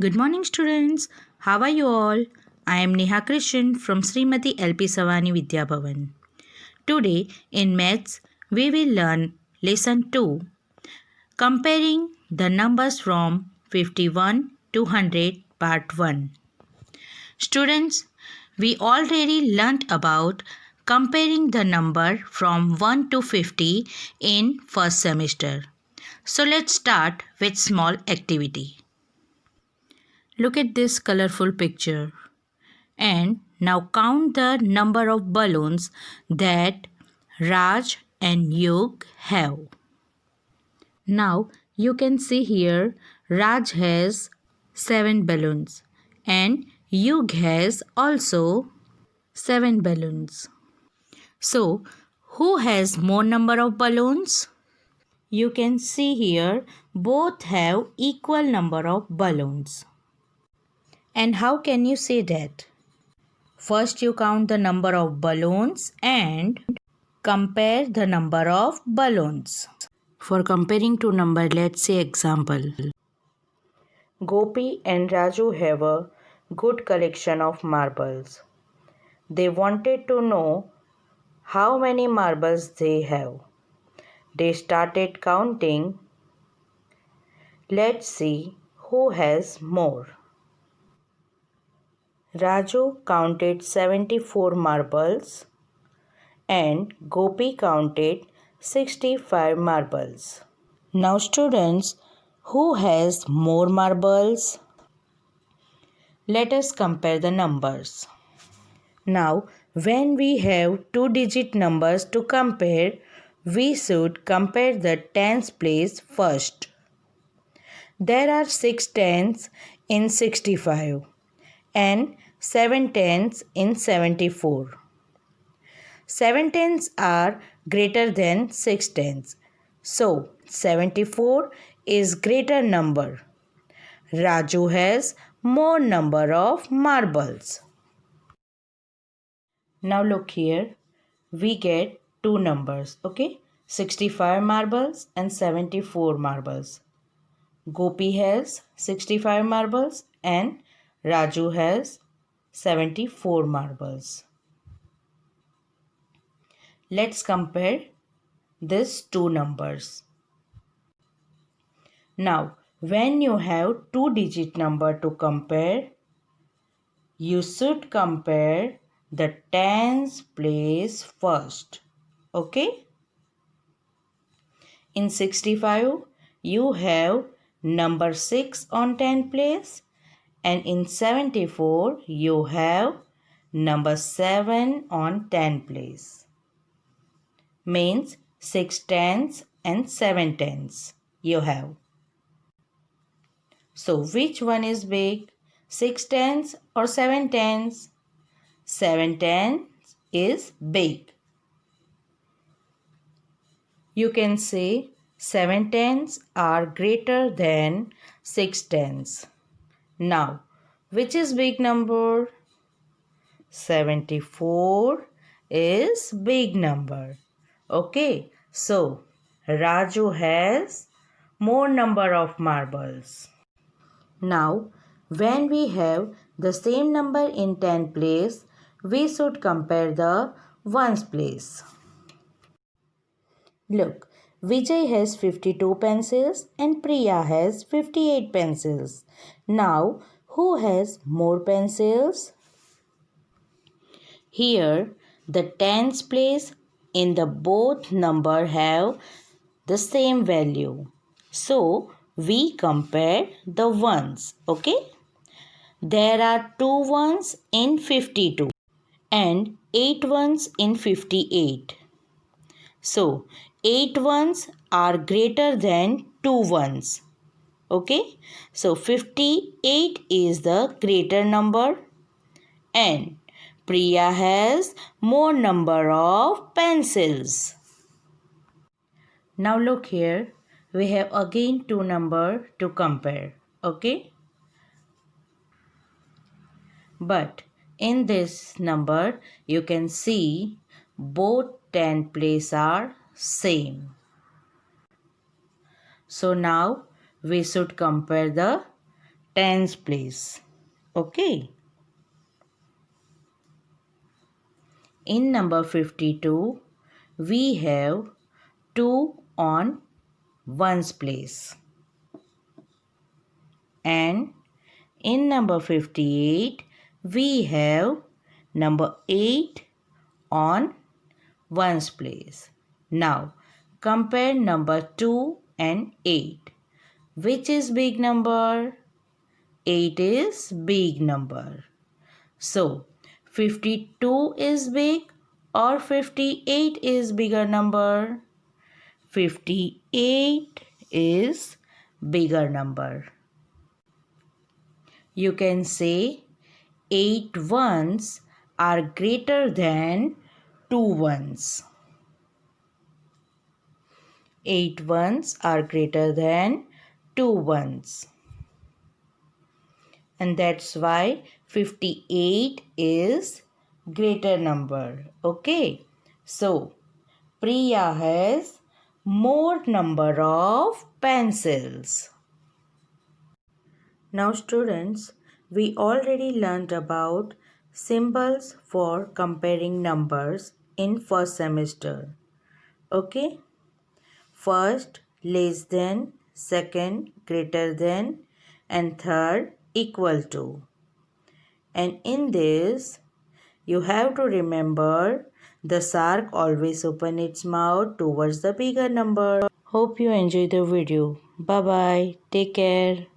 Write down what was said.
Good morning, students. How are you all? I am Neha Krishan from Srimati LP Savani Vidya Bhavan. Today in Maths, we will learn Lesson 2, Comparing the Numbers from 51 to 100, Part 1. Students, we already learnt about comparing the number from 1 to 50 in first semester. So let's start with small activity. Look at this colorful picture. And now count the number of balloons that Raj and Yug have. Now you can see here Raj has 7 balloons and Yug has also 7 balloons. So who has more number of balloons? You can see here both have equal number of balloons. And how can you say that? First you count the number of balloons and compare the number of balloons. For comparing two numbers, let's say example. Gopi and Raju have a good collection of marbles. They wanted to know how many marbles they have. They started counting. Let's see who has more. Raju counted 74 marbles and Gopi counted 65 marbles. Now students, who has more marbles? Let us compare the numbers. Now when we have two-digit numbers to compare, we should compare the tens place first. There are 6 tens in 65 and 7 tens in 74. 7 tens are greater than 6 tens. So 74 is greater number. Raju has more number of marbles. Now look here. We get two numbers. Okay. 65 marbles and 74 marbles. Gopi has 65 marbles and Raju has 74 marbles. Let's compare these two numbers. Now, when you have two-digit number to compare, you should compare the tens place first. Okay? In 65, you have number 6 on 10 place, and in 74, you have number 7 on 10 place. Means 6 tens and 7 tens you have. So which one is big? 6 tens or 7 tens? 7 tens is big. You can say 7 tens are greater than 6 tens. Now, which is big number? 74 is big number. Okay, so Raju has more number of marbles. Now, when we have the same number in 10 place, we should compare the ones place. Look, Vijay has 52 pencils and Priya has 58 pencils. Now, who has more pencils? Here, the tens place in the both number have the same value. So, we compare the ones. Okay? There are 2 ones in 52 and 8 ones in 58. So, 8 ones are greater than 2 ones. Okay? So, 58 is the greater number and Priya has more number of pencils. Now look here. We have again two numbers to compare. Okay? But in this number, you can see both 10 places are same. So now we should compare the tens place. Okay. In number 52, we have 2 on ones place. And in number 58, we have number 8 on ones place. Now, compare number 2 and 8. Which is big number? 8 is big number. So, 52 is big or 58 is bigger number? 58 is bigger number. You can say 8 ones are greater than 2 ones. 8 ones are greater than 2 ones. And that's why 58 is greater number. Okay. So, Priya has more number of pencils. Now students, we already learned about symbols for comparing numbers in first semester. Okay. First, less than, second, greater than, and third, equal to. And in this, you have to remember the shark always open its mouth towards the bigger number. Hope you enjoy the video. Bye bye. Take care.